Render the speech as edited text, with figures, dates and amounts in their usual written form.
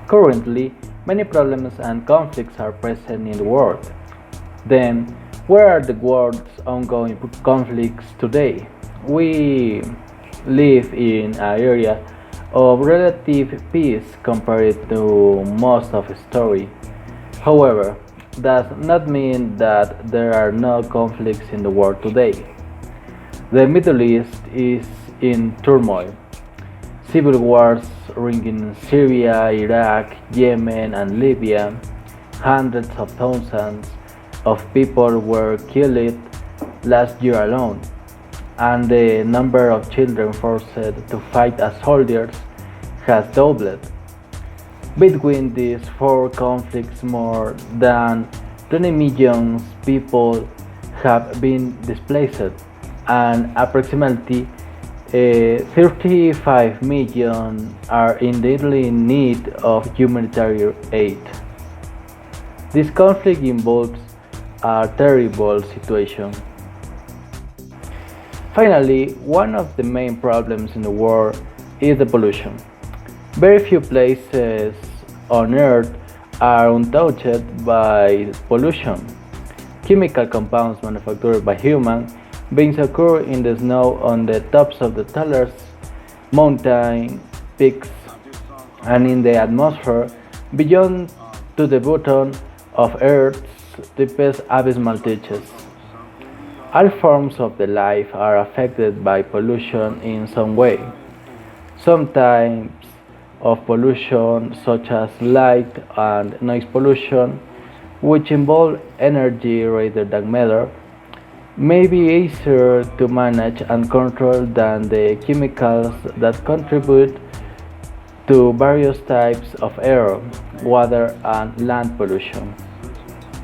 Currently, many problems and conflicts are present in the world. Then, where are the world's ongoing conflicts today? We live in an area of relative peace compared to most of history. However, does not mean that there are no conflicts in the world today. The Middle East is in turmoil. Civil wars ringing in Syria, Iraq, Yemen, and Libya. Hundreds of thousands of people were killed last year alone, and the number of children forced to fight as soldiers has doubled. Between these four conflicts, more than 20 million people have been displaced, and approximately 35 million are in daily need of humanitarian aid. This conflict involves a terrible situation. Finally, one of the main problems in the world is the pollution. Very few places on Earth are untouched by pollution. Chemical compounds manufactured by humans beings occur in the snow on the tops of the tallest mountain peaks and in the atmosphere beyond to the bottom of Earth's deepest abysmal ditches. All forms of the life are affected by pollution in some way. Some types of pollution, such as light and noise pollution, which involve energy rather than matter, may be easier to manage and control than the chemicals that contribute to various types of air, water, and land pollution.